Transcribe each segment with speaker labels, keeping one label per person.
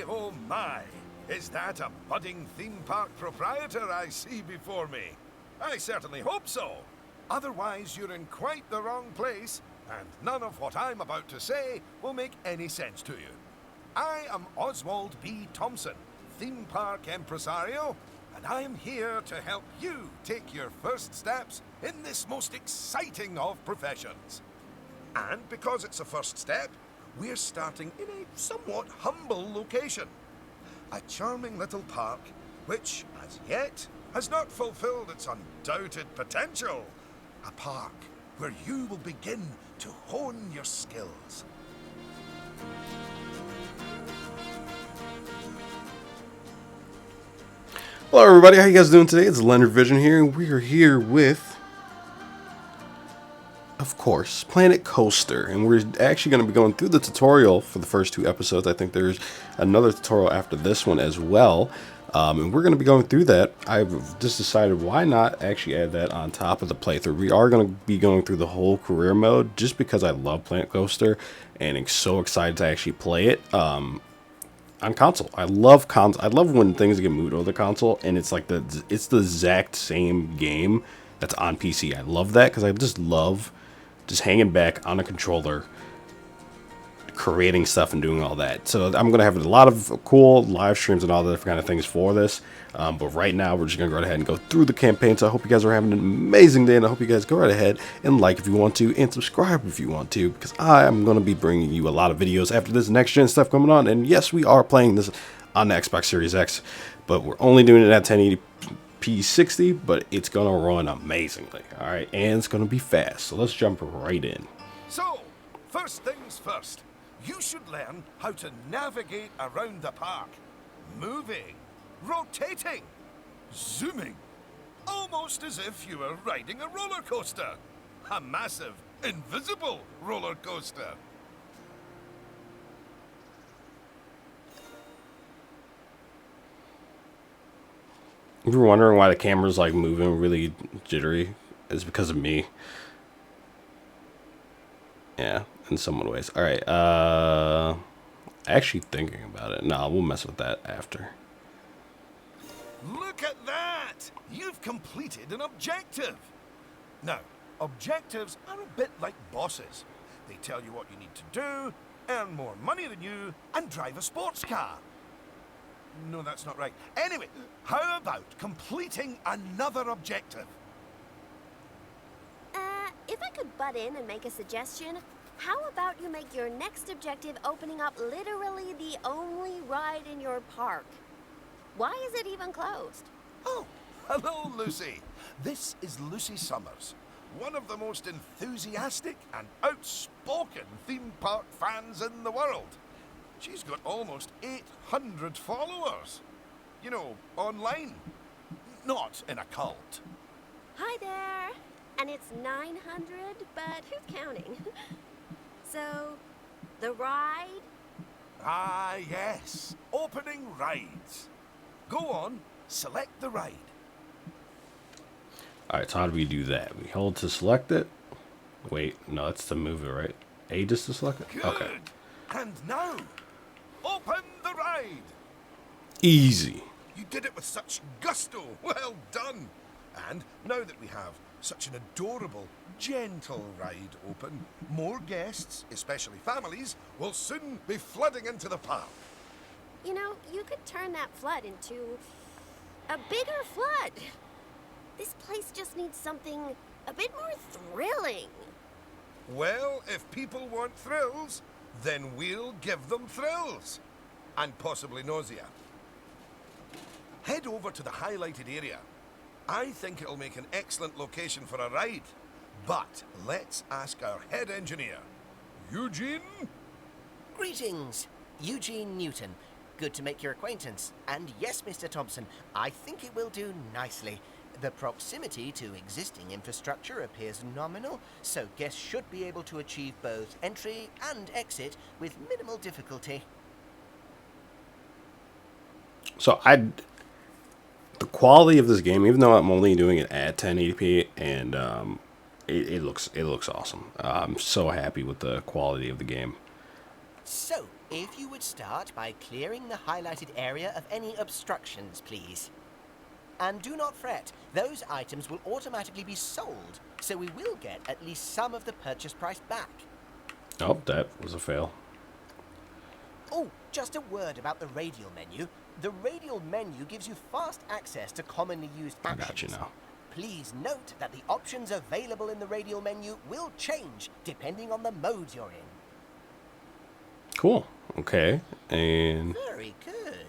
Speaker 1: oh my! Is that a budding theme park proprietor I see before me? I certainly hope so. Otherwise, you're in quite the wrong place, and none of what I'm about to say will make any sense to you. I am Oswald B. Thompson, theme park impresario, and I am here to help you take your first steps in this most exciting of professions. And because it's a first step, we're starting in a somewhat humble location. A charming little park, which, as yet, has not fulfilled its undoubted potential. A park where you will begin to hone your skills.
Speaker 2: Hello everybody, how you guys doing today? It's Lenardsvision here, and we are here with, of course, Planet Coaster, and we're actually going to be going through the tutorial for the first two episodes. I think there's another tutorial after this one as well, and we're going to be going through that. I've just decided why not actually add that on top of the playthrough. We are going to be going through the whole career mode just because I love Planet Coaster and I'm so excited to actually play it. On console, I love when things get moved over the console, and it's like it's the exact same game that's on PC. I love that because I just love just hanging back on a controller, creating stuff and doing all that. So I'm gonna have a lot of cool live streams and all the different kind of things for this. But right now we're just gonna go ahead and go through the campaign. So I hope you guys are having an amazing day, and I hope you guys go right ahead and like if you want to, and subscribe if you want to, because I am gonna be bringing you a lot of videos after this next gen stuff coming on. And yes, we are playing this on the Xbox Series X, but we're only doing it at 1080p 60, but it's gonna run amazingly. All right, and it's gonna be fast. So let's jump right in.
Speaker 1: So, first things first. You should learn how to navigate around the park. Moving, rotating, zooming. Almost as if you were riding a roller coaster. A massive, invisible roller coaster.
Speaker 2: If you're wondering why the camera's like moving really jittery, it's because of me. Yeah, in some ways. All right. Actually thinking about it. No, we'll mess with that after.
Speaker 1: Look at that! You've completed an objective. Now, objectives are a bit like bosses. They tell you what you need to do, earn more money than you, and drive a sports car. No, that's not right. Anyway, how about completing another objective?
Speaker 3: If I could butt in and make a suggestion, how about you make your next objective opening up literally the only ride in your park? Why is it even closed?
Speaker 1: Oh, hello, Lucy. This is Lucy Summers, one of the most enthusiastic and outspoken theme park fans in the world. She's got almost 800 followers. You know, online. Not in a cult.
Speaker 3: Hi there. And it's 900, but who's counting? So, the ride?
Speaker 1: Ah, yes. Opening rides. Go on, select the ride.
Speaker 2: Alright, so how do we do that? We hold to select it. Wait, no, that's to move it, right? A just to select it?
Speaker 1: Good.
Speaker 2: Okay.
Speaker 1: And now, open the ride.
Speaker 2: Easy.
Speaker 1: You did it with such gusto. Well done. And now that we have such an adorable, gentle ride open, more guests, especially families, will soon be flooding into the park.
Speaker 3: You know, you could turn that flood into a bigger flood. This place just needs something a bit more thrilling.
Speaker 1: Well, if people want thrills, then we'll give them thrills. And possibly nausea. Head over to the highlighted area. I think it'll make an excellent location for a ride. But let's ask our head engineer. Eugene?
Speaker 4: Greetings, Eugene Newton. Good to make your acquaintance. And yes, Mr. Thompson, I think it will do nicely. The proximity to existing infrastructure appears nominal, so guests should be able to achieve both entry and exit with minimal difficulty.
Speaker 2: So the quality of this game, even though I'm only doing it at 1080p, and it looks awesome. I'm so happy with the quality of the game.
Speaker 4: So, If you would start by clearing the highlighted area of any obstructions, please. And do not fret, those items will automatically be sold, so we will get at least some of the purchase price back.
Speaker 2: Oh, that was a fail.
Speaker 4: Oh, just a word about the radial menu. The radial menu gives you fast access to commonly used
Speaker 2: I
Speaker 4: actions.
Speaker 2: got you now.
Speaker 4: Please note that the options available in the radial menu will change depending on the mode you're in.
Speaker 2: Cool. Okay. And
Speaker 4: Very good.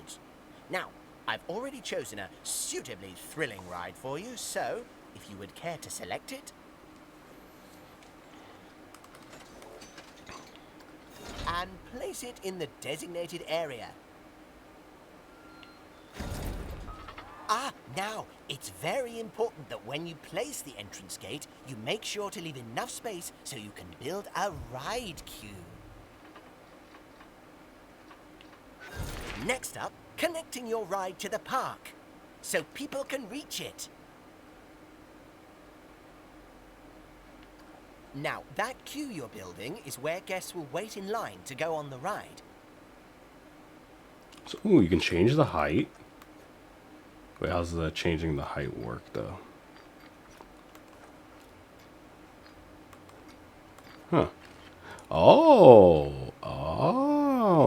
Speaker 4: Now, I've already chosen a suitably thrilling ride for you, so if you would care to select it. And place it in the designated area. Now, it's very important that when you place the entrance gate, you make sure to leave enough space so you can build a ride queue. Next up, connecting your ride to the park, so people can reach it. Now, that queue you're building is where guests will wait in line to go on the ride.
Speaker 2: so, ooh, you can change the height. Wait, how's that changing the height work though? Huh. Oh,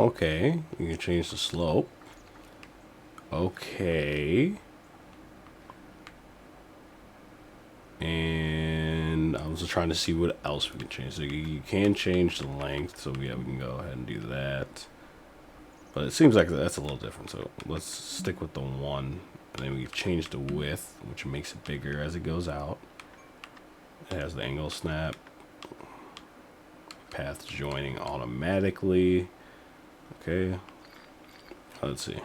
Speaker 2: okay. You can change the slope. Okay. And I was just trying to see what else we can change. So you can change the length. So yeah, we can go ahead and do that. But it seems like that's a little different. So let's stick with the one. And then we change the width, which makes it bigger as it goes out. It has the angle snap. Paths joining automatically. Okay. Let's see.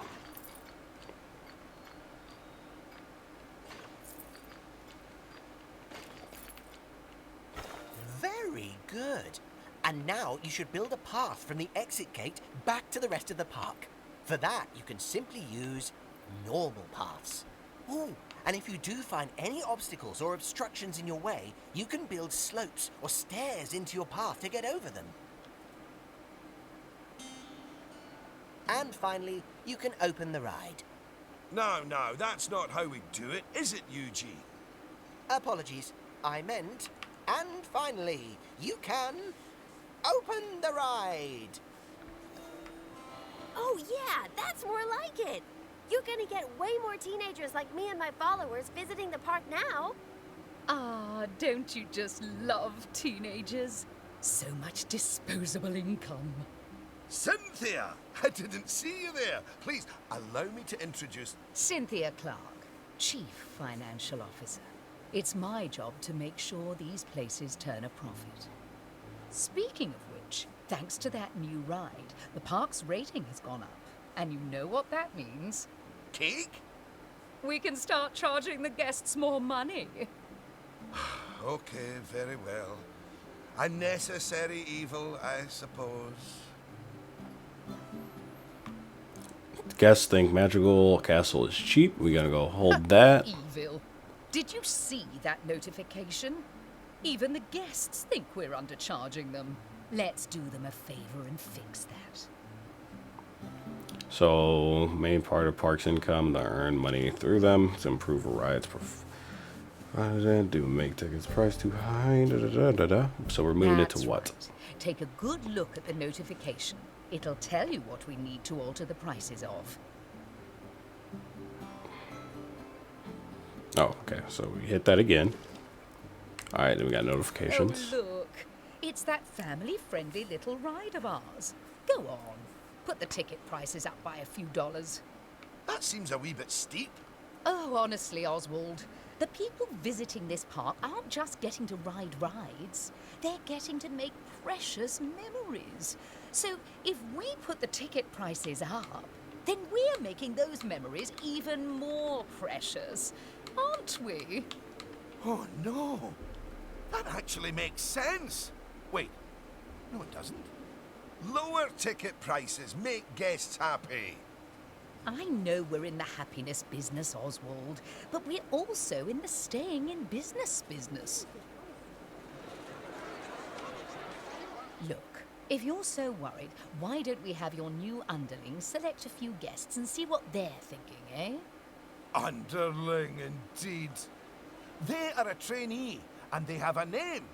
Speaker 4: Very good. And now you should build a path from the exit gate back to the rest of the park. For that, you can simply use normal paths. Ooh, and if you do find any obstacles or obstructions in your way, you can build slopes or stairs into your path to get over them. And finally, you can open the ride.
Speaker 1: No, that's not how we do it, is it, Eugene?
Speaker 4: Apologies, I meant, and finally, you can open the ride.
Speaker 3: Oh yeah, that's more like it. You're gonna get way more teenagers like me and my followers visiting the park now.
Speaker 5: Ah, don't you just love teenagers? So much disposable income.
Speaker 1: Cynthia! I didn't see you there. Please, allow me to introduce...
Speaker 5: Cynthia Clark, Chief Financial Officer. It's my job to make sure these places turn a profit. Speaking of which, thanks to that new ride, the park's rating has gone up. And you know what that means?
Speaker 1: Cake?
Speaker 5: We can start charging the guests more money.
Speaker 1: Okay, very well. A necessary evil, I suppose.
Speaker 2: Guests think Magical Castle is cheap. We gotta go hold that.
Speaker 5: Evil. Did you see that notification? Even the guests think we're undercharging them. Let's do them a favor and fix that.
Speaker 2: So, main part of park's income, to earn money through them, to improve a ride's do make tickets price too high, So we're moving it
Speaker 5: That's
Speaker 2: to what?
Speaker 5: right. Take a good look at the notification. It'll tell you what we need to alter the prices of.
Speaker 2: Oh, okay. So we hit that again. All right, then we got notifications.
Speaker 5: Oh, look. It's that family-friendly little ride of ours. Go on. Put the ticket prices up by a few dollars.
Speaker 1: That seems a wee bit steep.
Speaker 5: Oh, honestly, Oswald, the people visiting this park aren't just getting to ride rides. They're getting to make precious memories. So if we put the ticket prices up, then we're making those memories even more precious, aren't we?
Speaker 1: Oh, no. That actually makes sense. Wait. No, it doesn't. Lower ticket prices make guests happy.
Speaker 5: I know we're in the happiness business, Oswald, but we're also in the staying in business business. Look, If you're so worried, why don't we have your new underlings select a few guests and see what they're thinking, eh?
Speaker 1: Underling, indeed. They are a trainee, and they have a name.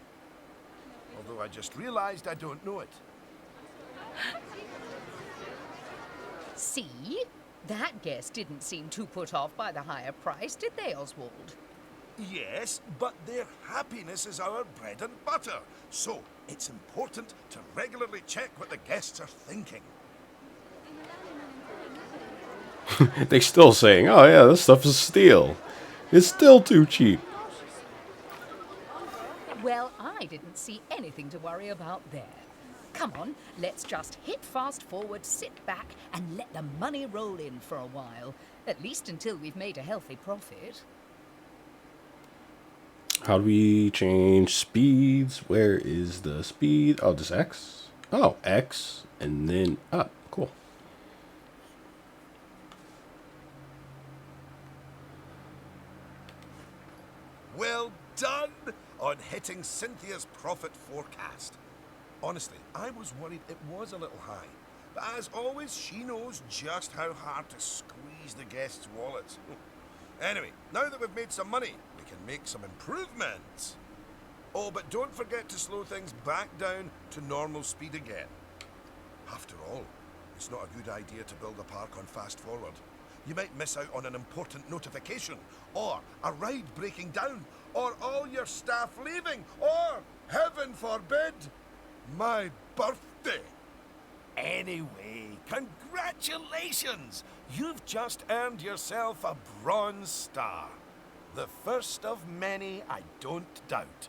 Speaker 1: Although I just realized I don't know it.
Speaker 5: See? That guest didn't seem too put off by the higher price, did they, Oswald?
Speaker 1: Yes, but their happiness is our bread and butter. So it's important to regularly check what the guests are thinking.
Speaker 2: They still saying, oh yeah, this stuff is steal. It's still too cheap.
Speaker 5: Well, I didn't see anything to worry about there. Come on, let's just hit fast forward, sit back, and let the money roll in for a while. At least until we've made a healthy profit.
Speaker 2: How do we change speeds? Where is the speed? Oh, just X? Oh, X and then up. Cool.
Speaker 1: Well done on hitting Cynthia's profit forecast. Honestly, I was worried it was a little high. But as always, she knows just how hard to squeeze the guests' wallets. Anyway, now that we've made some money, we can make some improvements. Oh, but don't forget to slow things back down to normal speed again. After all, it's not a good idea to build a park on fast forward. You might miss out on an important notification, or a ride breaking down, or all your staff leaving, or, heaven forbid, my birthday. Anyway, congratulations! You've just earned yourself a bronze star. The first of many, I don't doubt.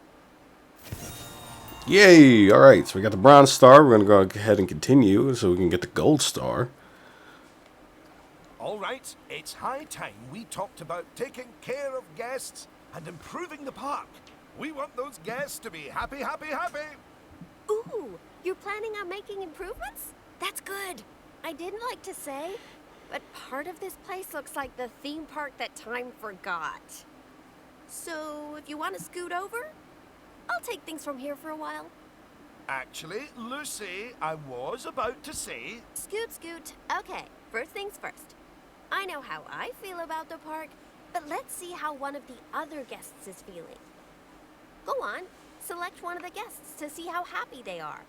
Speaker 2: Yay! Alright, so we got the bronze star. We're going to go ahead and continue so we can get the gold star.
Speaker 1: All right, it's high time we talked about taking care of guests and improving the park. We want those guests to be happy, happy, happy.
Speaker 3: Ooh, you're planning on making improvements? That's good. I didn't like to say, but part of this place looks like the theme park that time forgot. So, if you want to scoot over, I'll take things from here for a while.
Speaker 1: Actually, Lucy, I was about to say...
Speaker 3: Scoot, scoot. Okay, first things first. I know how I feel about the park, but let's see how one of the other guests is feeling. Go on, select one of the guests to see how happy they are.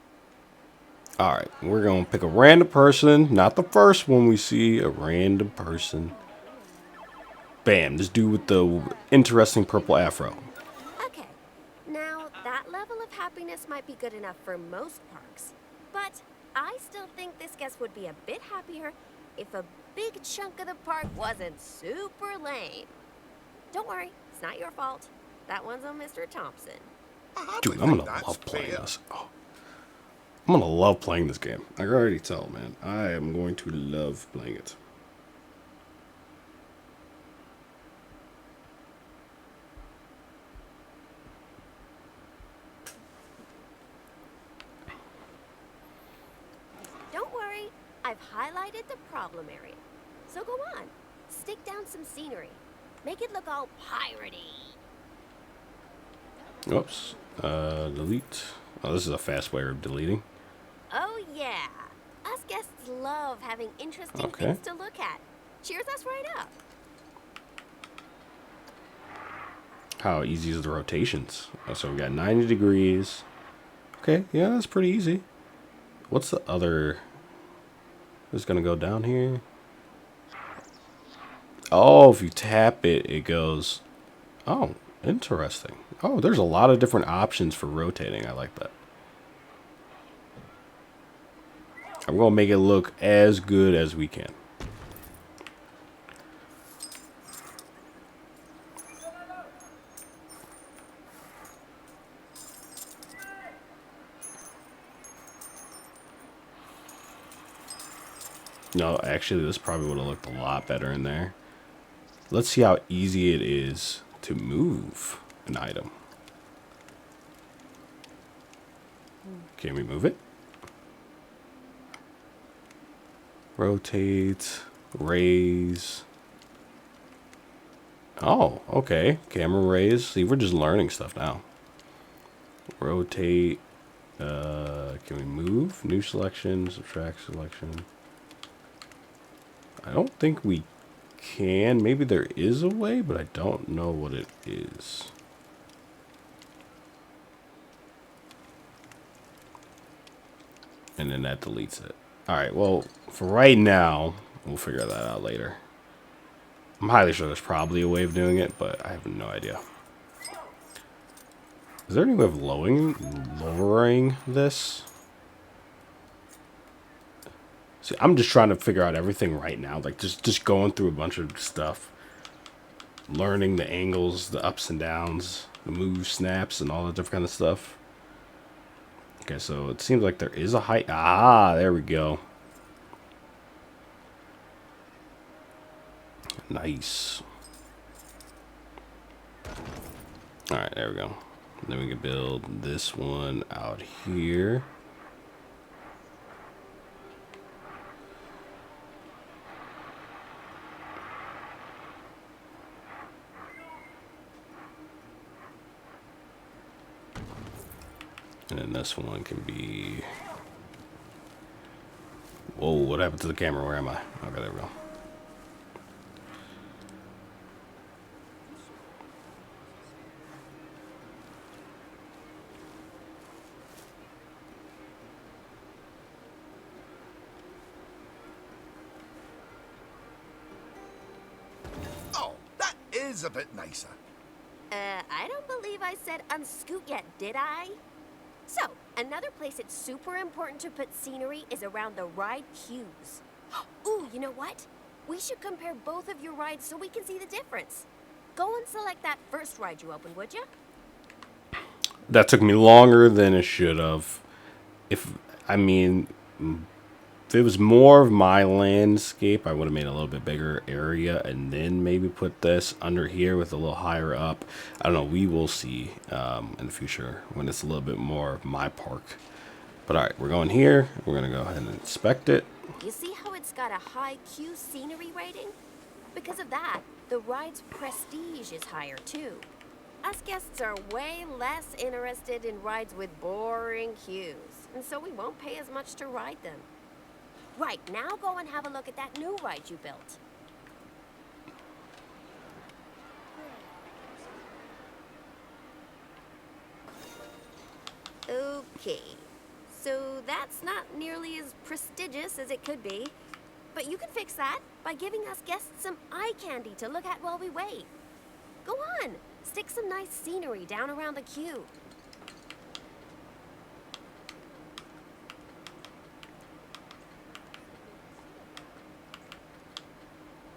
Speaker 2: Alright, we're going to pick a random person. Not the first one we see. A random person. Bam, this dude with the interesting purple afro.
Speaker 3: Okay, now that level of happiness might be good enough for most parks, but I still think this guest would be a bit happier if a big chunk of the park wasn't super lame. Don't worry, it's not your fault. That one's on Mr. Thompson.
Speaker 2: Dude, I'm going to love playing this. Oh. I'm going to love playing this game. I can already tell, man. I am going to love playing it.
Speaker 3: Don't worry, I've highlighted the problem area. So go on, stick down some scenery. Make it look all piratey.
Speaker 2: Oops. Delete. Oh, this is a fast way of deleting.
Speaker 3: Oh yeah, us guests love having interesting
Speaker 2: Okay.
Speaker 3: things to look at. Cheers us right up.
Speaker 2: How easy is the rotations? Oh, so we got 90 degrees. Okay, yeah, that's pretty easy. What's the other? It's gonna go down here. Oh, if you tap it, it goes. Oh, interesting. Oh, there's a lot of different options for rotating. I like that. I'm gonna make it look as good as we can. No, actually, this probably would have looked a lot better in there. Let's see how easy it is to move an item. Can we move it? Rotate, raise. Oh, okay. Camera raise. See, we're just learning stuff now. Rotate, Can we move? New selection, subtract selection. I don't think we can. Maybe there is a way, but I don't know what it is. And then that deletes it. Alright, well, for right now, we'll figure that out later. I'm highly sure there's probably a way of doing it, but I have no idea. Is there any way of lowering this? See, I'm just trying to figure out everything right now. Like, just going through a bunch of stuff. Learning the angles, the ups and downs, the moves, snaps, and all that different kind of stuff. Okay, so it seems like there is a height. Ah, there we go. Nice. Alright, there we go. Then we can build this one out here. And then this one can be... Whoa, what happened to the camera? Where am I? Okay, there we go.
Speaker 1: Oh, that is a bit nicer.
Speaker 3: I don't believe I said unscoot yet, did I? So, another place it's super important to put scenery is around the ride queues. Ooh, you know what? We should compare both of your rides so we can see the difference. Go and select that first ride you opened, would you?
Speaker 2: That took me longer than it should have. If it was more of my landscape, I would have made a little bit bigger area and then maybe put this under here with a little higher up. I don't know. We will see in the future when it's a little bit more of my park. But all right, we're going here. We're going to go ahead and inspect it.
Speaker 3: You see how it's got a high queue scenery rating? Because of that, the ride's prestige is higher too. Us guests are way less interested in rides with boring queues, and so we won't pay as much to ride them. Right, now go and have a look at that new ride you built. Okay, so that's not nearly as prestigious as it could be, but you can fix that by giving us guests some eye candy to look at while we wait. Go on, stick some nice scenery down around the queue.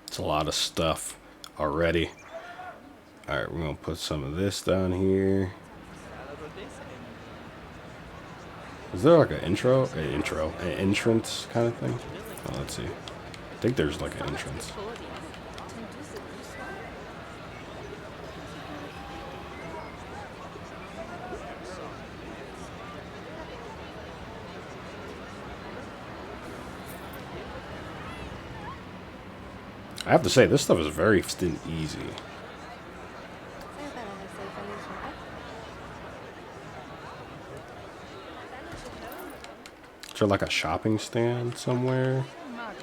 Speaker 2: It's a lot of stuff already. All right, we're going to put some of this down here. Is there like an an entrance kind of thing? Oh, let's see. I think there's like an entrance. I have to say, this stuff is very easy. Is there like a shopping stand somewhere? I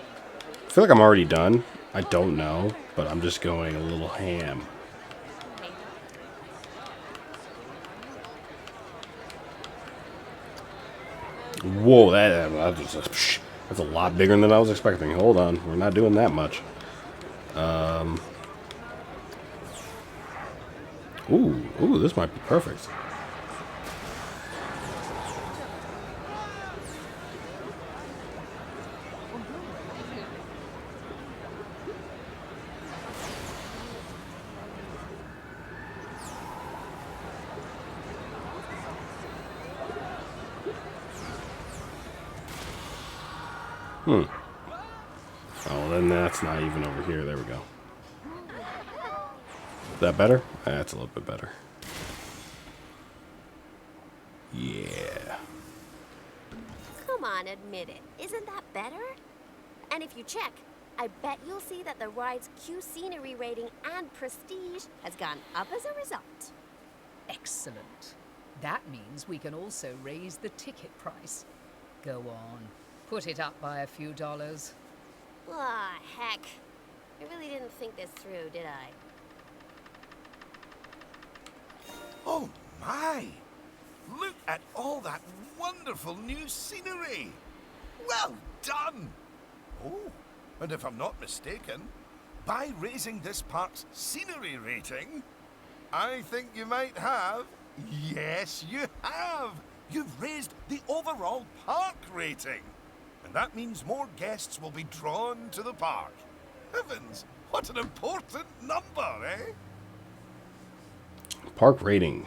Speaker 2: feel like I'm already done. I don't know, but I'm just going a little ham. Whoa, that's a lot bigger than I was expecting. Hold on, we're not doing that much. Ooh, this might be perfect. Oh, then that's not even over here. There we go. Is that better? That's a little bit better. Yeah.
Speaker 3: Come on, admit it. Isn't that better? And if you check, I bet you'll see that the ride's queue scenery rating and prestige has gone up as a result.
Speaker 5: Excellent. That means we can also raise the ticket price. Go on, put it up by a few dollars.
Speaker 3: Ah, heck. I really didn't think this through, did I?
Speaker 1: Oh my! Look at all that wonderful new scenery! Well done! Oh, and if I'm not mistaken, by raising this park's scenery rating, I think you might have... Yes, you have! You've raised the overall park rating! And that means more guests will be drawn to the park. Heavens, what an important number, eh?
Speaker 2: Park rating.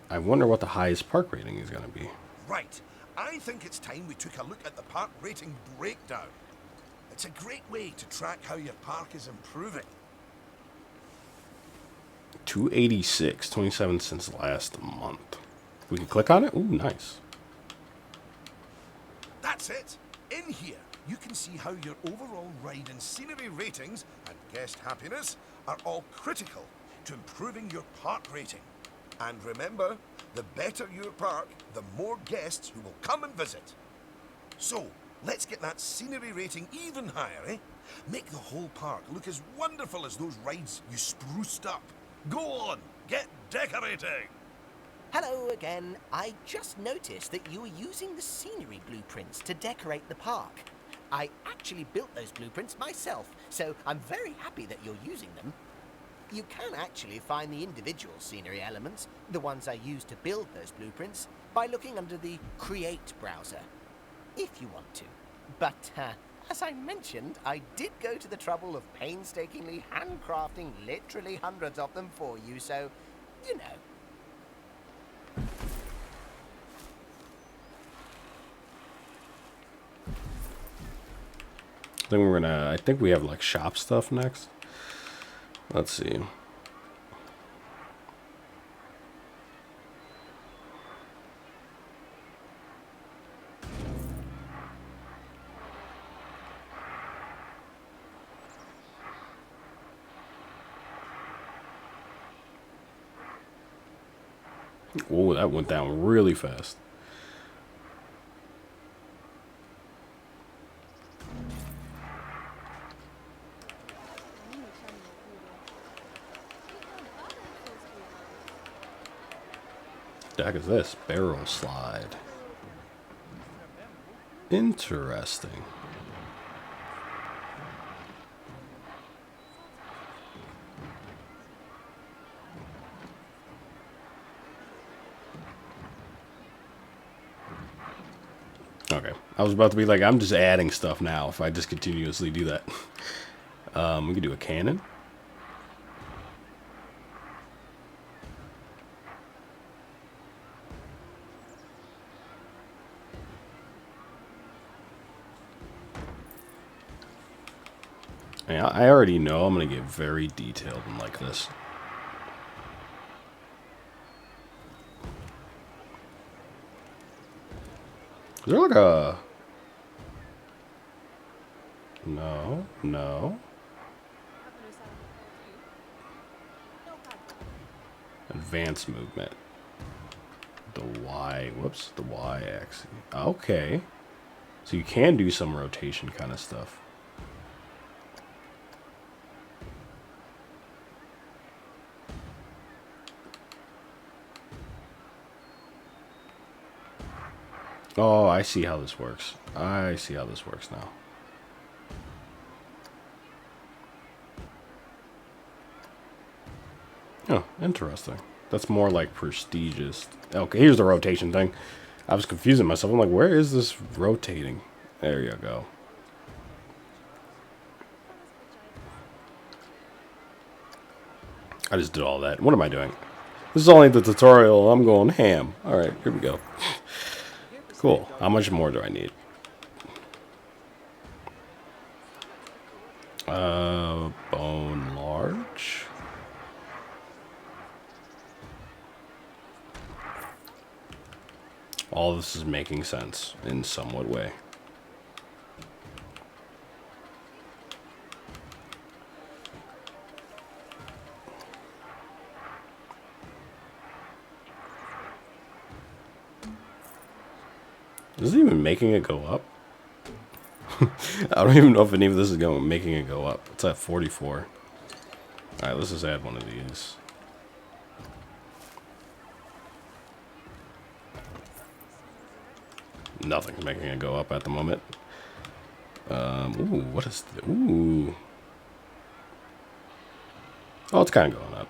Speaker 2: I wonder what the highest park rating is going to be.
Speaker 1: Right. I think it's time we took a look at the park rating breakdown. It's a great way to track how your park is improving.
Speaker 2: 286, 27 cents last month. We can click on it? Ooh, nice.
Speaker 1: That's it. In here, you can see how your overall ride and scenery ratings and guest happiness are all critical to improving your park rating. And remember, the better your park, the more guests who will come and visit. So, let's get that scenery rating even higher, eh? Make the whole park look as wonderful as those rides you spruced up. Go on, get decorating!
Speaker 4: Hello again. I just noticed that you were using the scenery blueprints to decorate the park. I actually built those blueprints myself, so I'm very happy that you're using them. You can actually find the individual scenery elements, the ones I used to build those blueprints, by looking under the Create browser, if you want to. But, as I mentioned, I did go to the trouble of painstakingly handcrafting literally hundreds of them for you, so, you know.
Speaker 2: I think we have like shop stuff next. Let's see. Oh, that went down really fast. The heck is this? Barrel slide. Interesting. Okay, I was about to be like, I'm just adding stuff now if I just continuously do that. We could do a cannon. Yeah, I already know I'm going to get very detailed and like this. Is there like a... No. Advanced movement. The Y, whoops, the Y axis. Okay. So you can do some rotation kind of stuff. Oh, I see how this works. I see how this works now. Oh, interesting. That's more like prestigious. Okay, here's the rotation thing. I was confusing myself. I'm like, where is this rotating? There you go. I just did all that. What am I doing? This is only the tutorial. I'm going ham. All right, here we go. Cool. How much more do I need? Bone large. All this is making sense in somewhat way. Is it even making it go up? I don't even know if any of this is making it go up. It's at 44. Alright, let's just add one of these. Nothing's making it go up at the moment. Ooh, what is the, ooh. Oh, it's kind of going up.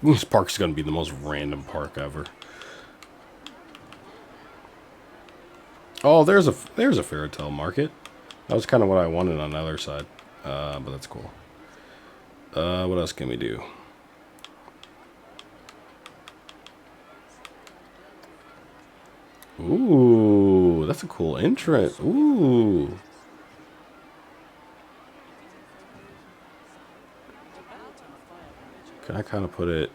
Speaker 2: This park's gonna be the most random park ever. Oh, there's a fairy tale market. That was kind of what I wanted on the other side, but that's cool. What else can we do? Ooh, that's a cool entrance. Ooh. Can I kind of put it?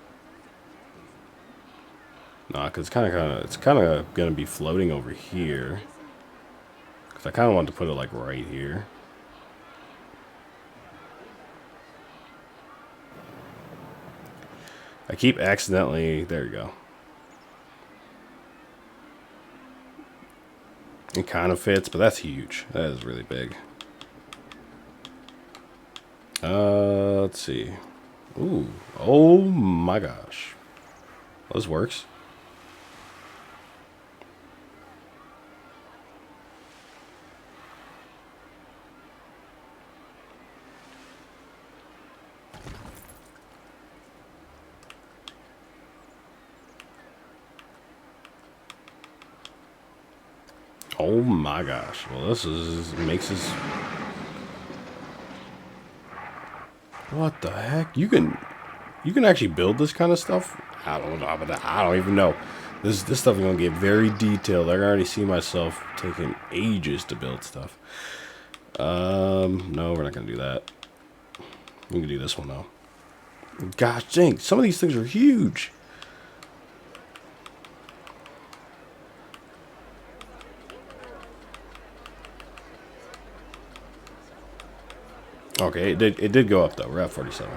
Speaker 2: Nah, cause it's kind of gonna be floating over here. Cause I kind of want to put it like right here. I keep accidentally. There you go. It kind of fits, but that's huge. That is really big. Let's see. Ooh. Oh my gosh. Well, this works. Oh my gosh. Well, this makes this. What the heck? You can actually build this kind of stuff? I don't know about that. I don't even know. This stuff is gonna get very detailed. I can already see myself taking ages to build stuff. No, we're not gonna do that. We can do this one though. Gosh dang, some of these things are huge. Okay, it did go up though. We're at 47.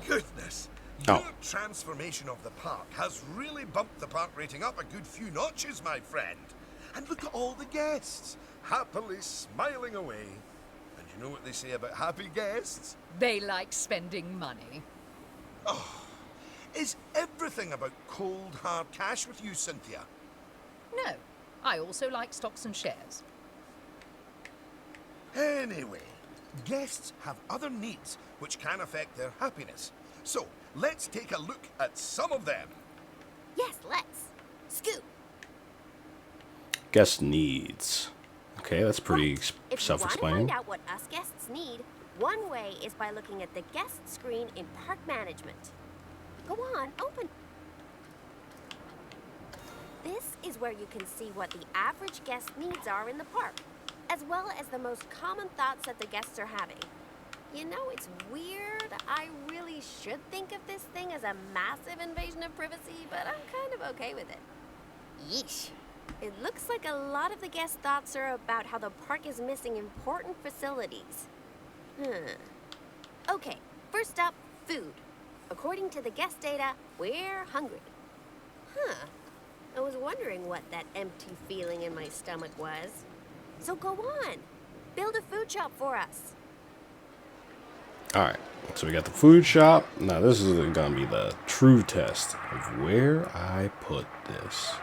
Speaker 1: Goodness!
Speaker 2: Oh.
Speaker 1: Your transformation of the park has really bumped the park rating up a good few notches, my friend. And look at all the guests, happily smiling away. And you know what they say about happy guests?
Speaker 5: They like spending money.
Speaker 1: Is everything about cold, hard cash with you, Cynthia?
Speaker 5: No, I also like stocks and shares.
Speaker 1: Anyway, guests have other needs which can affect their happiness. So, let's take a look at some of them.
Speaker 3: Yes, let's. Scoot.
Speaker 2: Guest needs. Okay, that's pretty
Speaker 3: Right. If you
Speaker 2: self-explaining.
Speaker 3: want to find out what us guests need, one way is by looking at the guest screen in park management. Go on, open. This is where you can see what the average guest needs are in the park, as well as the most common thoughts that the guests are having. You know, it's weird. I really should think of this thing as a massive invasion of privacy, but I'm kind of okay with it. Yeesh. It looks like a lot of the guest thoughts are about how the park is missing important facilities. Okay, first up, food. According to the guest data, we're hungry. I was wondering what that empty feeling in my stomach was. So go on, build a food shop for us.
Speaker 2: Alright, so we got the food shop. Now this is gonna be the true test of where I put this.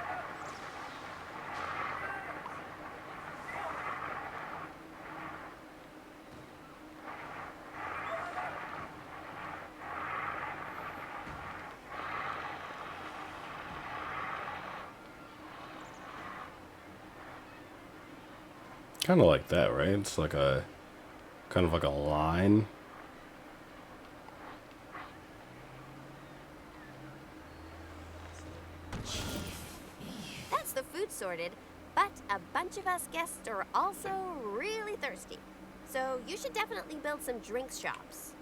Speaker 2: Kind of like that, right? It's like a kind of like a line.
Speaker 3: That's the food sorted, but a bunch of us guests are also really thirsty. So you should definitely build some drinks shops.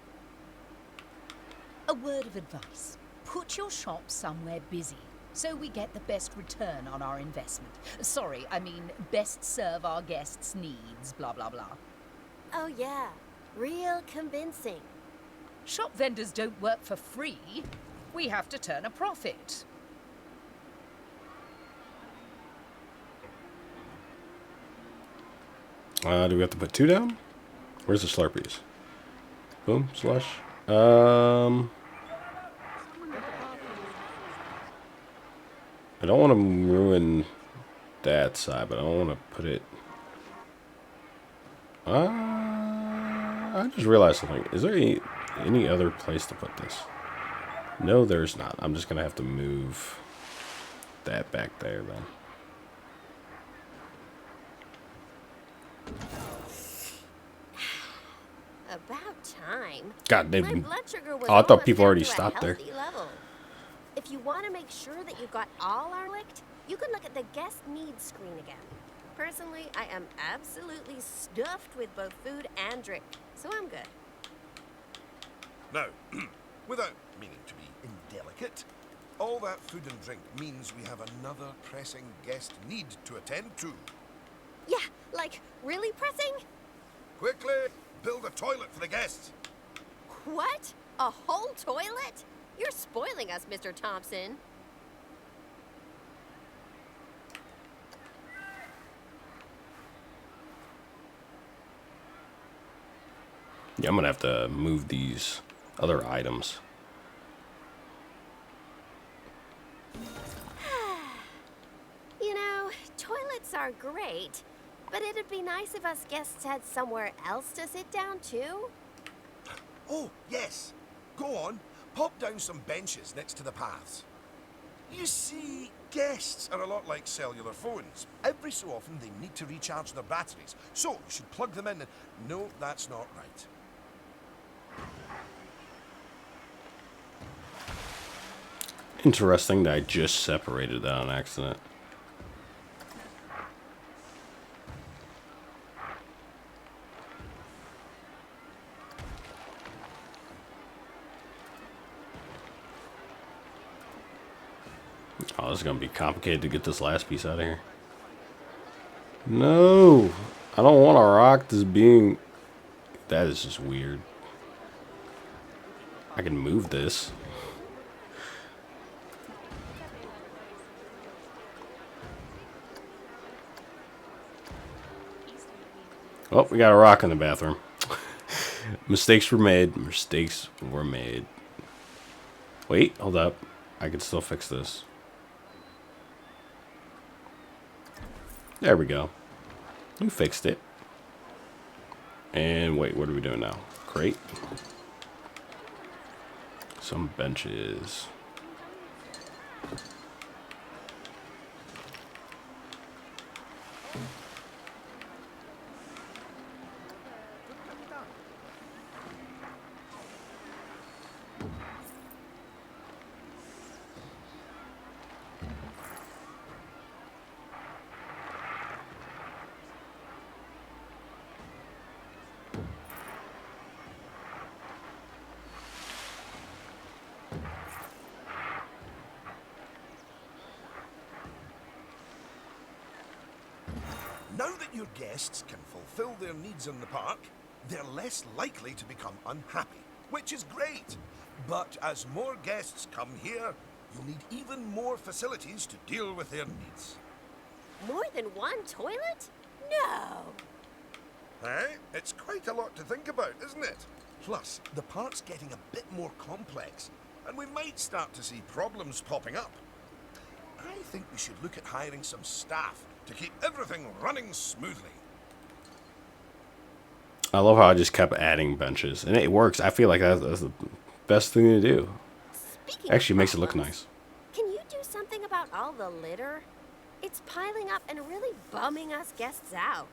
Speaker 5: A word of advice. Put your shop somewhere busy. so we get the best return on our investment. Sorry, I mean best serve our guests' needs, blah blah blah.
Speaker 3: Oh yeah, real convincing.
Speaker 5: Shop vendors don't work for free. We have to turn a profit.
Speaker 2: Do we have to put 2 down? Where's the Slurpees? Boom, slush. I don't want to ruin that side, but I don't want to put it. I just realized something. Is there any other place to put this? No, there's not. I'm just gonna have to move that back there then.
Speaker 3: About time.
Speaker 2: God, they.
Speaker 3: My blood sugar was
Speaker 2: Oh, I thought
Speaker 3: almost
Speaker 2: people
Speaker 3: down
Speaker 2: already
Speaker 3: to a
Speaker 2: stopped there.
Speaker 3: healthy level. If you want to make sure that you've got all our licked, you can look at the guest needs screen again. Personally, I am absolutely stuffed with both food and drink, so I'm good.
Speaker 1: Now, without meaning to be indelicate, all that food and drink means we have another pressing guest need to attend to.
Speaker 3: Yeah, like, really pressing?
Speaker 1: Quickly, build a toilet for the guests.
Speaker 3: What? A whole toilet? You're spoiling us, Mr. Thompson.
Speaker 2: Yeah, I'm gonna have to move these other items.
Speaker 3: You know, toilets are great, but it'd be nice if us guests had somewhere else to sit down, too.
Speaker 1: Oh, yes. Go on, pop down some benches next to the paths. You see, guests are a lot like cellular phones. Every so often they need to recharge their batteries, so you should plug them in and... No, that's not right.
Speaker 2: Interesting that I just separated that on accident. Oh, this is gonna be complicated to get this last piece out of here. No, I don't want to rock this being. That is just weird. I can move this. Oh, we got a rock in the bathroom. Mistakes were made. Mistakes were made. Wait, hold up. I can still fix this. There we go. We fixed it. And wait, what are we doing now? Crate. Some benches.
Speaker 1: Now that your guests can fulfill their needs in the park, they're less likely to become unhappy, which is great. But as more guests come here, you'll need even more facilities to deal with their needs.
Speaker 3: More than one toilet? No!
Speaker 1: Eh? It's quite a lot to think about, isn't it? Plus, the park's getting a bit more complex, and we might start to see problems popping up. I think we should look at hiring some staff to keep everything running smoothly.
Speaker 2: I love how I just kept adding benches. And it works. I feel like that's the best thing to do.
Speaker 3: Speaking
Speaker 2: Actually
Speaker 3: of
Speaker 2: makes it look
Speaker 3: problems,
Speaker 2: nice.
Speaker 3: Can you do something about all the litter? It's piling up and really bumming us guests out.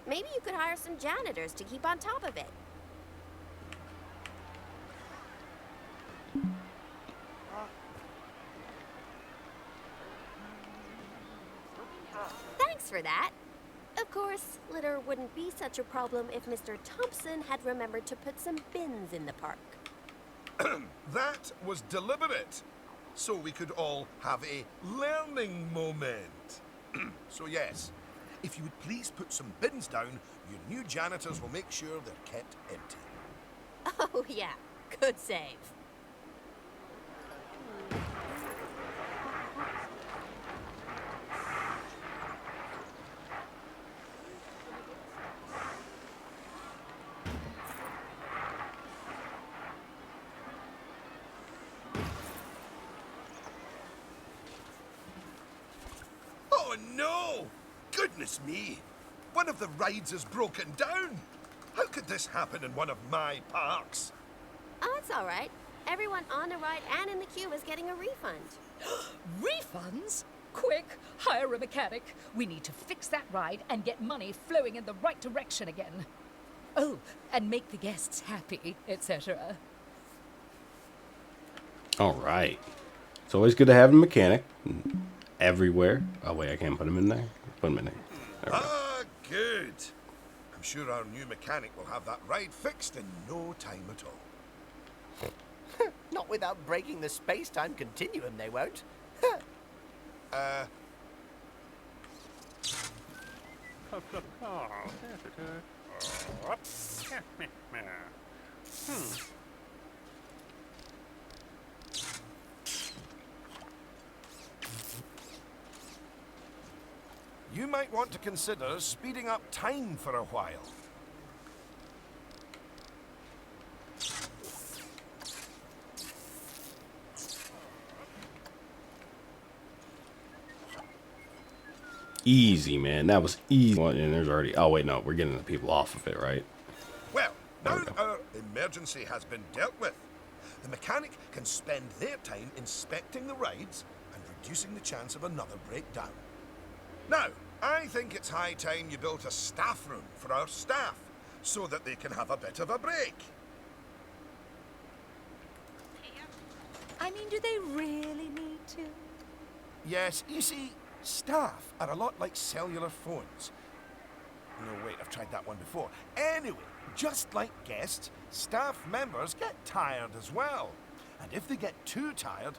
Speaker 3: Maybe you could hire some janitors to keep on top of it. Thanks for that. Of course, litter wouldn't be such a problem if Mr. Thompson had remembered to put some bins in the park.
Speaker 1: That was deliberate. so we could all have a learning moment. So yes, if you would please put some bins down, your new janitors will make sure they're kept empty.
Speaker 3: Oh, yeah. Good save.
Speaker 1: Oh no! Goodness me! One of the rides is broken down! How could this happen in one of my parks?
Speaker 3: Oh, it's all right. Everyone on the ride and in the queue is getting a refund.
Speaker 5: Refunds? Quick, hire a mechanic. We need to fix that ride and get money flowing in the right direction again. Oh, and make the guests happy, etc.
Speaker 2: All right. It's always good to have a mechanic everywhere. Oh, wait, I can't put him in there. Put him in there. There we go.
Speaker 1: Ah, good. I'm sure our new mechanic will have that ride fixed in no time at all.
Speaker 4: Not without breaking the space-time continuum, they won't.
Speaker 1: You might want to consider speeding up time for a while.
Speaker 2: Easy, man. That was easy. And there's already... Oh, wait, no. We're getting the people off of it, right?
Speaker 1: Well, now
Speaker 2: There we
Speaker 1: that our emergency has been dealt with, the mechanic can spend their time inspecting the rides and reducing the chance of another breakdown. Now, I think it's high time you built a staff room for our staff so that they can have a bit of a break.
Speaker 5: I mean, do they really need to?
Speaker 1: Yes, you see, staff are a lot like cellular phones. No, wait, I've tried that one before. Anyway, just like guests, staff members get tired as well. And if they get too tired,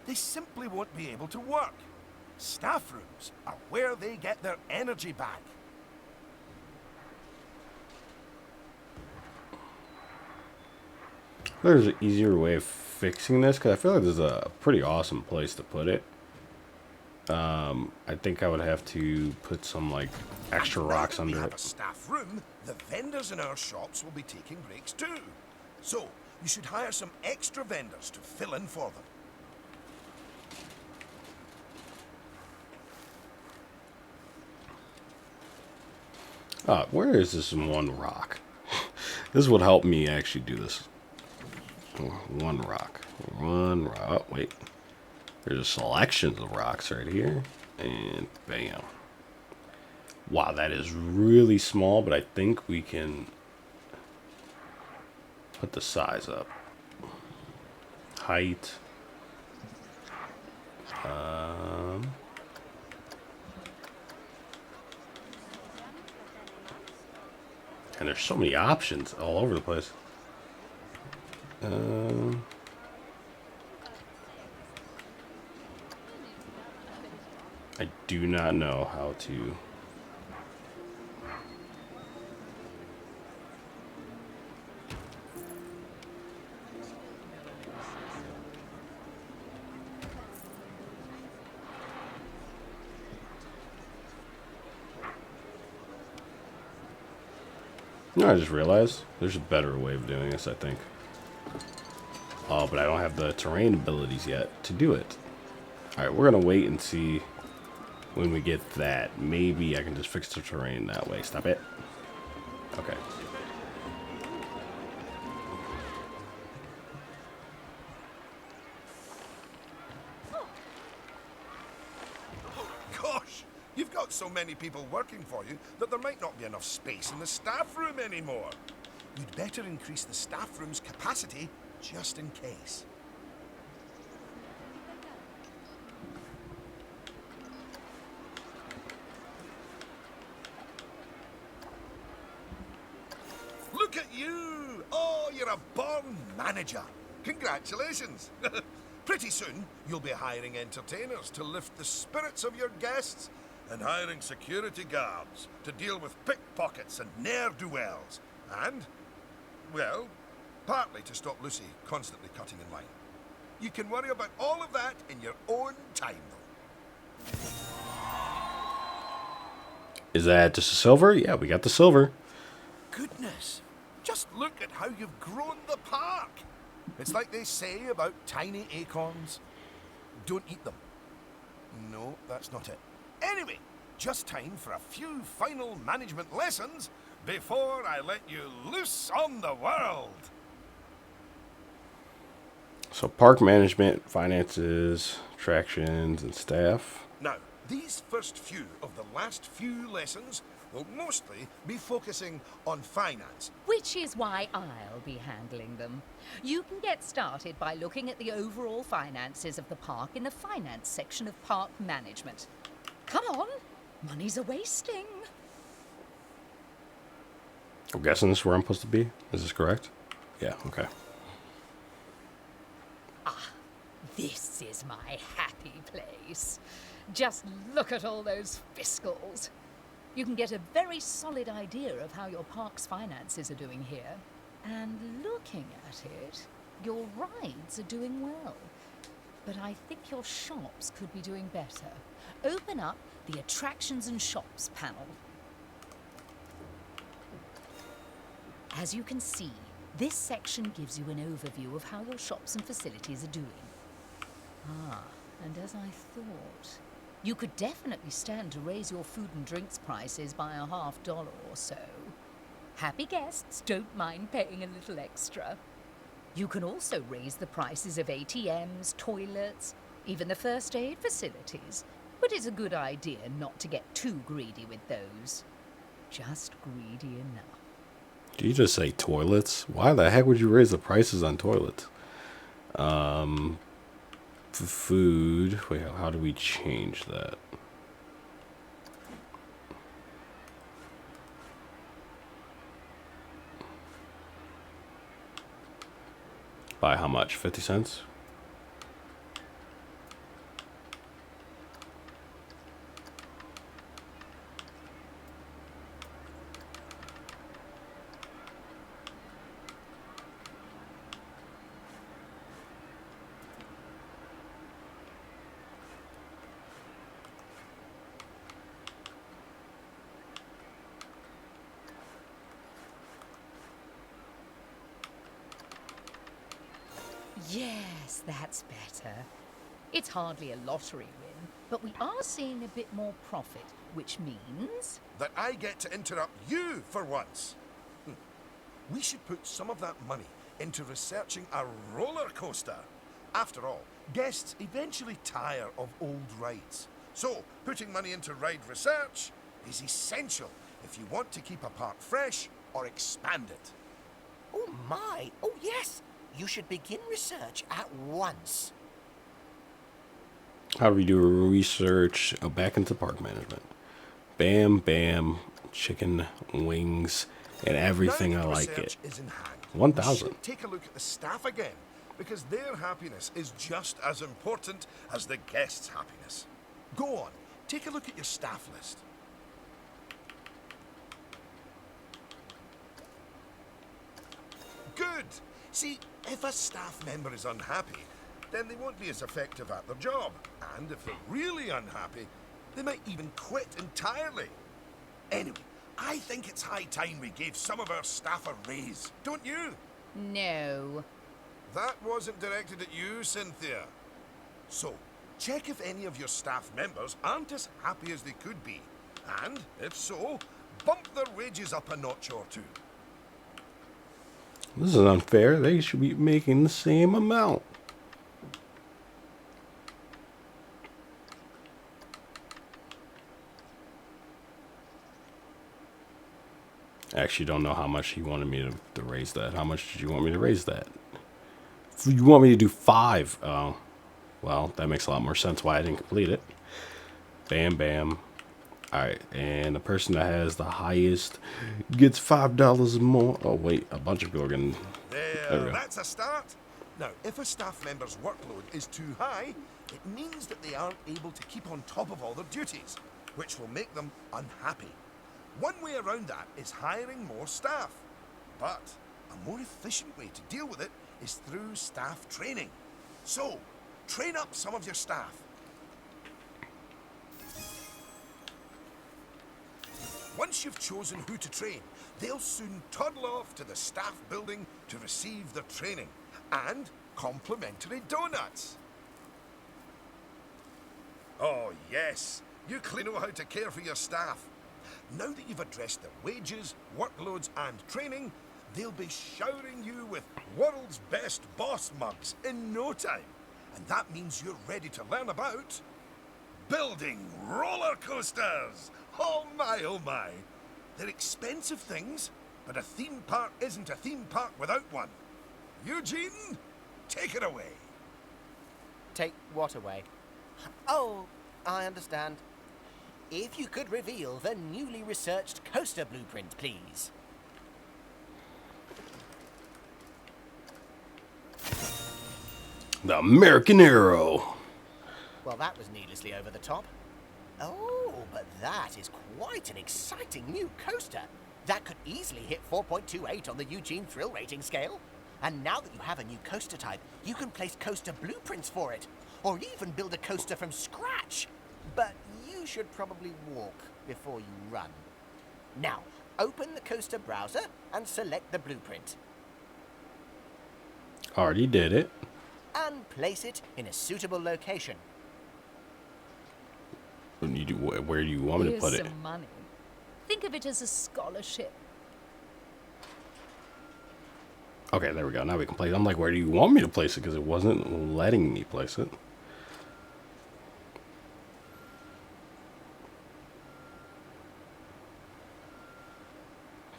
Speaker 1: they simply won't be able to work. Staff rooms are where they get their energy back.
Speaker 2: There's an easier way of fixing this, because I feel like this is a pretty awesome place to put it. I think I would have to put some, like, extra rocks
Speaker 1: Now that we
Speaker 2: under
Speaker 1: have a
Speaker 2: it.
Speaker 1: staff room, the vendors in our shops will be taking breaks too. So, you should hire some extra vendors to fill in for them.
Speaker 2: Where is this one rock? This would help me actually do this. One rock. One rock. Oh, wait. There's a selection of rocks right here. And bam. Wow, that is really small, but I think we can put the size up. Height. And there's so many options all over the place. I do not know how to. No, I just realized there's a better way of doing this, I think. Oh, but I don't have the terrain abilities yet to do it. Alright, we're gonna wait and see when we get that. Maybe I can just fix the terrain that way. Stop it. Okay.
Speaker 1: Gosh, you've got so many people working for you that there might not be enough space in the staff room anymore. You'd better increase the staff room's capacity just in case. Look at you! Oh, you're a born manager. Congratulations. Pretty soon, you'll be hiring entertainers to lift the spirits of your guests and hiring security guards to deal with pickpockets and ne'er-do-wells. And, well, partly to stop Lucy constantly cutting in line. You can worry about all of that in your own time, though.
Speaker 2: Is that just a silver? Yeah, we got the silver.
Speaker 1: Goodness, just look at how you've grown the park. It's like they say about tiny acorns. Don't eat them. No, that's not it. Anyway, just time for a few final management lessons before I let you loose on the world.
Speaker 2: So park management, finances, attractions, and staff.
Speaker 1: Now, these first few of the last few lessons will mostly be focusing on finance.
Speaker 5: Which is why I'll be handling them. You can get started by looking at the overall finances of the park in the finance section of park management. Come on, money's a wasting.
Speaker 2: I'm guessing this is where I'm supposed to be. Is this correct? Yeah, okay.
Speaker 5: This is my happy place. Just look at all those fiscals. You can get a very solid idea of how your park's finances are doing here. And looking at it, your rides are doing well. But I think your shops could be doing better. Open up the Attractions and Shops panel. As you can see, this section gives you an overview of how your shops and facilities are doing. And as I thought, you could definitely stand to raise your food and drinks prices by $50 or so. Happy guests don't mind paying a little extra. You can also raise the prices of ATMs, toilets, even the first aid facilities. But it's a good idea not to get too greedy with those. Just greedy enough.
Speaker 2: Did you just say toilets? Why the heck would you raise the prices on toilets? Food. Wait, how do we change that? By how much? 50 cents?
Speaker 5: Yes, that's better. It's hardly a lottery win, but we are seeing a bit more profit, which means...
Speaker 1: that I get to interrupt you for once. We should put some of that money into researching a roller coaster. After all, guests eventually tire of old rides. So, putting money into ride research is essential if you want to keep a park fresh or expand it.
Speaker 4: Oh my! Oh yes! You should begin research at once.
Speaker 2: How do we do research? Oh, back into park management. Bam, bam, chicken wings, and everything. I like it.
Speaker 1: Is in hand.
Speaker 2: 1,000.
Speaker 1: Take a look at the staff again, because their happiness is just as important as the guests' happiness. Go on, take a look at your staff list. Good. See, if a staff member is unhappy, then they won't be as effective at their job. And if they're really unhappy, they might even quit entirely. Anyway, I think it's high time we gave some of our staff a raise, don't you?
Speaker 5: No.
Speaker 1: That wasn't directed at you, Cynthia. So, check if any of your staff members aren't as happy as they could be. And, if so, bump their wages up a notch or two.
Speaker 2: This is unfair. They should be making the same amount. I actually don't know how much he wanted me to raise that. How much did you want me to raise that? You want me to do 5? Oh, well, that makes a lot more sense why I didn't complete it. Bam, bam. All right, and the person that has the highest gets $5 more. Oh, wait, a bunch of people are getting...
Speaker 1: There we go. That's a start. Now, if a staff member's workload is too high, it means that they aren't able to keep on top of all their duties, which will make them unhappy. One way around that is hiring more staff. But a more efficient way to deal with it is through staff training. So, train up some of your staff. Once you've chosen who to train, they'll soon toddle off to the staff building to receive their training and complimentary donuts. Oh yes, you clearly know how to care for your staff. Now that you've addressed their wages, workloads and training, they'll be showering you with world's best boss mugs in no time. And that means you're ready to learn about building roller coasters. Oh my. They're expensive things, but a theme park isn't a theme park without one. Eugene, take it away.
Speaker 4: Take what away? Oh, I understand. If you could reveal the newly researched coaster blueprint, please.
Speaker 2: The American Arrow.
Speaker 4: Well, that was needlessly over the top. Oh, but that is quite an exciting new coaster. That could easily hit 4.28 on the Eugene Thrill Rating scale. And now that you have a new coaster type, you can place coaster blueprints for it. Or even build a coaster from scratch. But you should probably walk before you run. Now, open the coaster browser and select the blueprint.
Speaker 2: Already did it.
Speaker 4: And place it in a suitable location.
Speaker 2: Where do you want me to put it?
Speaker 5: Here's some money. Think of it as a scholarship.
Speaker 2: Okay, there we go. Now we can place it. I'm like, where do you want me to place it? Because it wasn't letting me place it.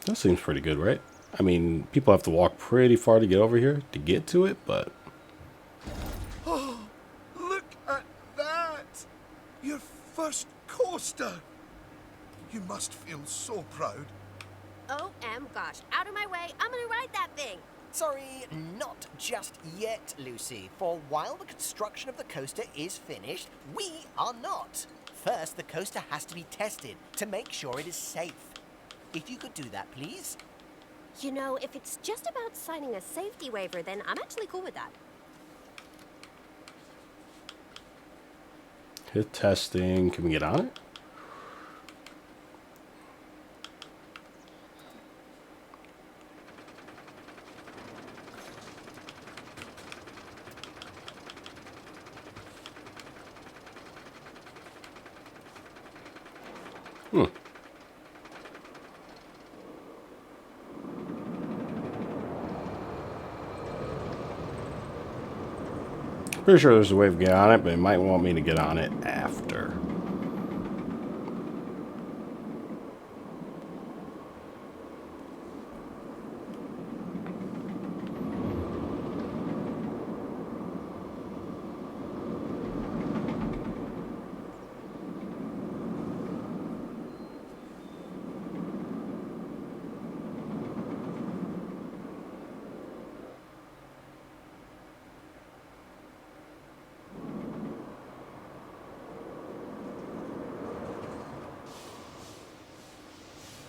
Speaker 2: That seems pretty good, right? I mean, people have to walk pretty far to get over here to get to it, but...
Speaker 1: Oh, look at that! Your first coaster! You must feel so proud.
Speaker 3: OM gosh, out of my way, I'm gonna ride that thing.
Speaker 4: Sorry, not just yet, Lucy. For while the construction of the coaster is finished, we are not. First, the coaster has to be tested to make sure it is safe. If you could do that, please.
Speaker 3: You know, if it's just about signing a safety waiver, then I'm actually cool with that.
Speaker 2: Hit testing. Can we get on it? Pretty sure there's a way to get on it, but it might want me to get on it after.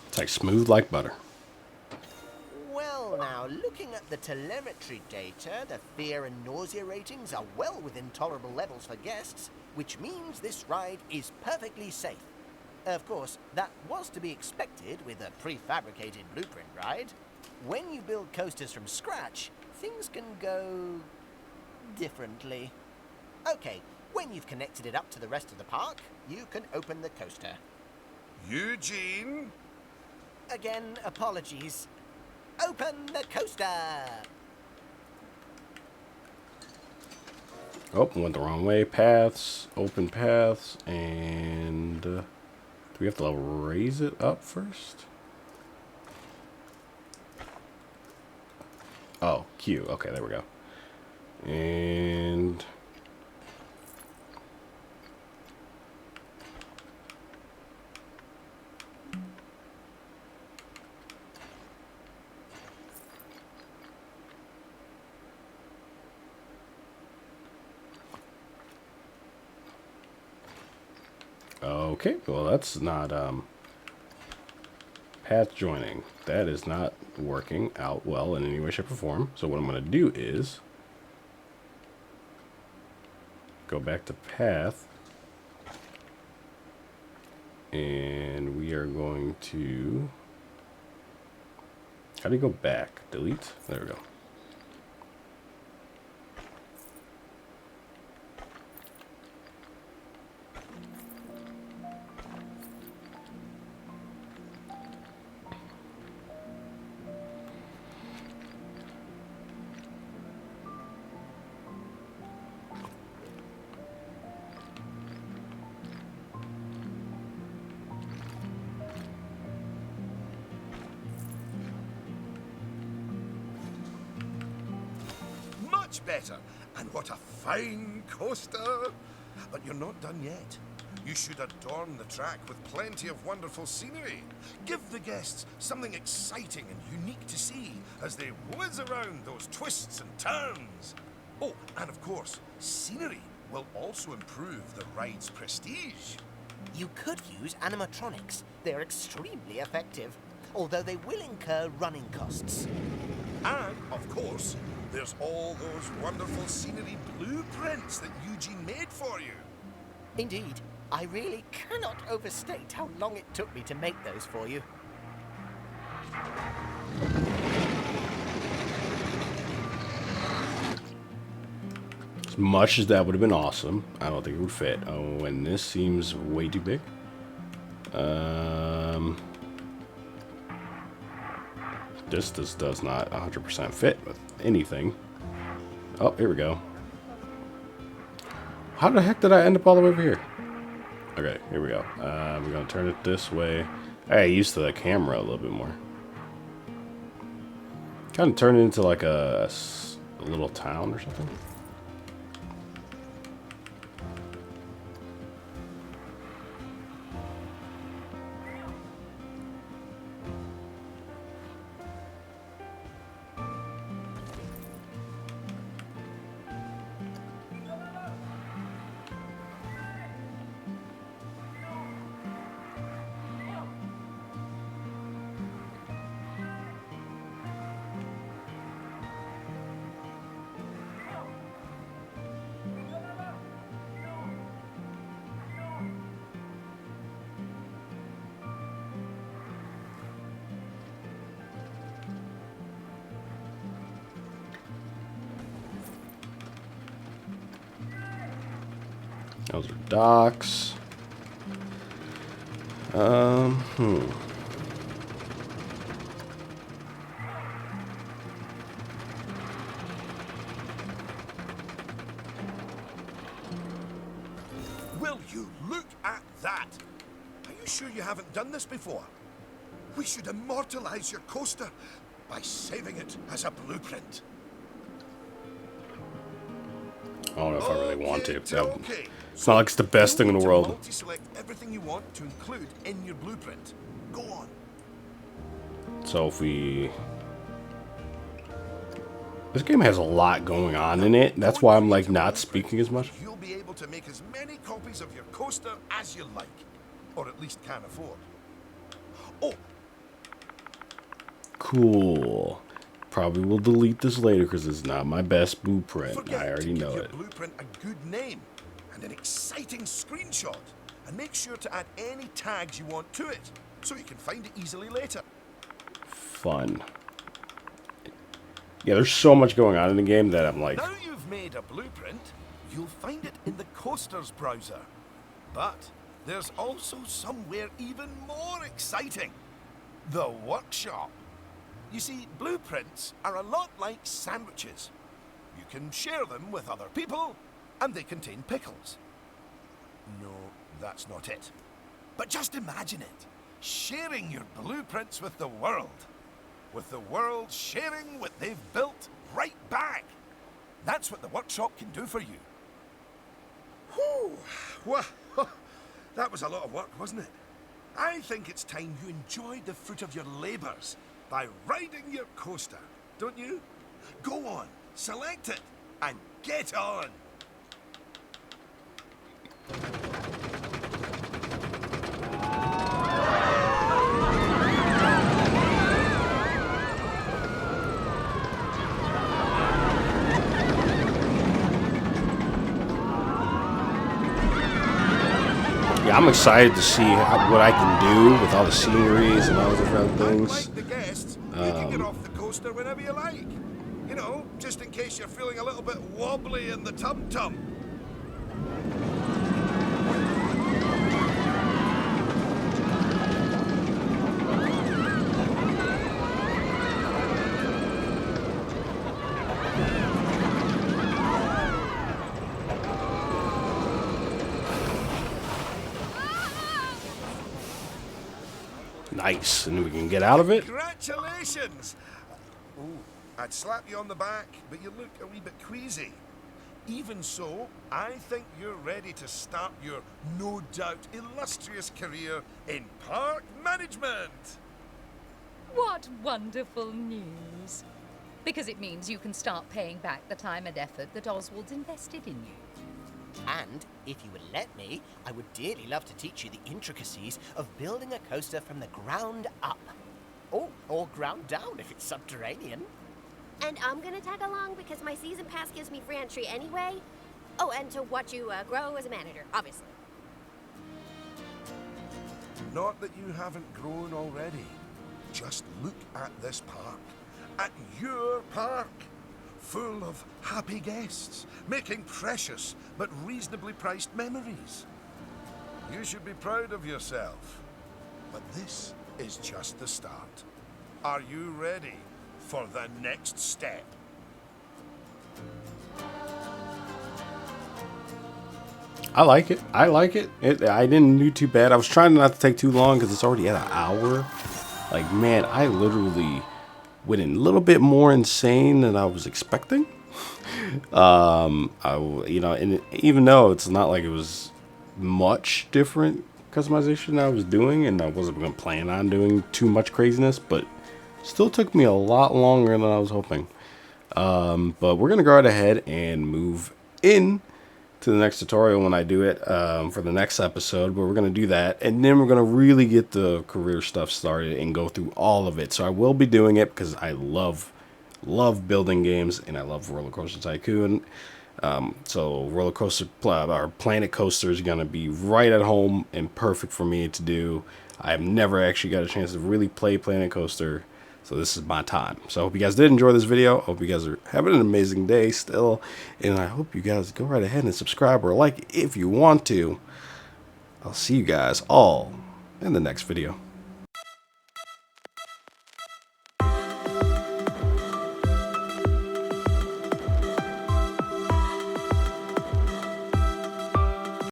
Speaker 2: It's like smooth like butter.
Speaker 4: Well, now, looking at the telemetry data, the fear and nausea ratings are well within tolerable levels for guests, which means this ride is perfectly safe. Of course, that was to be expected with a prefabricated blueprint ride. When you build coasters from scratch, things can go differently. Okay, when you've connected it up to the rest of the park, you can open the coaster.
Speaker 1: Eugene?
Speaker 4: Again, apologies. Open the coaster!
Speaker 2: Oh, went the wrong way. Paths, open paths, and do we have to raise it up first? Oh, Q. Okay, there we go. And Okay, well that's not path joining. That is not working out well in any way, shape, or form. So what I'm going to do is go back to path, and we are going to, how do you go back? Delete? There we go.
Speaker 1: Much better. And what a fine coaster. But you're not done yet. You should adorn the track with plenty of wonderful scenery. Give the guests something exciting and unique to see as they whiz around those twists and turns. Oh, and of course, scenery will also improve the ride's prestige.
Speaker 4: You could use animatronics. They're extremely effective, although they will incur running costs.
Speaker 1: And, of course, there's all those wonderful scenery blueprints that Eugene made for you.
Speaker 4: Indeed, I really cannot overstate how long it took me to make those for you.
Speaker 2: As much as that would have been awesome, I don't think it would fit. Oh, and this seems way too big. This does not 100% fit with anything. Oh, here we go. How the heck did I end up all the way over here? Okay, here we go. We're going to turn it this way. I got used to the camera a little bit more. Kind of turn it into like a little town or something. Those are docks.
Speaker 1: Will you look at that? Are you sure you haven't done this before? We should immortalize your coaster by saving it as a blueprint.
Speaker 2: I don't know if I really want to.
Speaker 1: Okay.
Speaker 2: It's not like it's the best thing in the world.
Speaker 1: Multi-select everything you want to include in your blueprint. Go on.
Speaker 2: So if we... This game has a lot going on in it. That's why I'm like not speaking as much.
Speaker 1: You'll be able to make as many copies of your coaster as you like. Or at least can afford. Oh,
Speaker 2: Cool. Probably will delete this later because it's not my best blueprint.
Speaker 1: forget
Speaker 2: I already
Speaker 1: to give
Speaker 2: know
Speaker 1: your
Speaker 2: it.
Speaker 1: blueprint a good name and an exciting screenshot. And make sure to add any tags you want to it so you can find it easily later.
Speaker 2: Fun. Yeah, there's so much going on in the game that I'm like,
Speaker 1: Now you've made a blueprint, you'll find it in the Coasters browser. But there's also somewhere even more exciting. The workshop. You see, blueprints are a lot like sandwiches. You can share them with other people, and they contain pickles. No, that's not it. But just imagine it. Sharing your blueprints with the world. With the world sharing what they've built right back. That's what the workshop can do for you. Whew. Well, that was a lot of work, wasn't it? I think it's time you enjoyed the fruit of your labors by riding your coaster, don't you? Go on, select it, and get on.
Speaker 2: Yeah, I'm excited to see what I can do with all the sceneries and all the different things.
Speaker 1: Unlike the guests, you can get off the coaster whenever you like. You know, just in case you're feeling a little bit wobbly in the tum-tum.
Speaker 2: Nice, and we can get out of it.
Speaker 1: Congratulations! Oh, I'd slap you on the back, but you look a wee bit queasy. Even so, I think you're ready to start your, no doubt, illustrious career in park management.
Speaker 5: What wonderful news. Because it means you can start paying back the time and effort that Oswald's invested in you.
Speaker 4: And if you would let me, I would dearly love to teach you the intricacies of building a coaster from the ground up. Oh, or ground down if it's subterranean.
Speaker 3: And I'm gonna tag along because my season pass gives me free entry anyway. Oh, and to watch you grow as a manager, obviously.
Speaker 1: Not that you haven't grown already. Just look at this park. At your park. Full of happy guests, making precious but reasonably priced memories. You should be proud of yourself. But this is just the start. Are you ready for the next step?
Speaker 2: I like it. I like it. I didn't do too bad. I was trying not to take too long because it's already at an hour. Like, man, I literally went a little bit more insane than I was expecting. You know, and even though it's not like it was much different customization I was doing, and I wasn't going to plan on doing too much craziness, but still took me a lot longer than I was hoping. But we're going to go right ahead and move in to the next tutorial when I do it for the next episode, but we're going to do that, and then we're going to really get the career stuff started and go through all of it. So I will be doing it because I love building games, and I love Roller Coaster Tycoon. So Roller Coaster or Planet Coaster is going to be right at home and perfect for me to do. I've never actually got a chance to really play Planet Coaster, so this is my time. So I hope you guys did enjoy this video. I hope you guys are having an amazing day still. And I hope you guys go right ahead and subscribe or like if you want to. I'll see you guys all in the next video.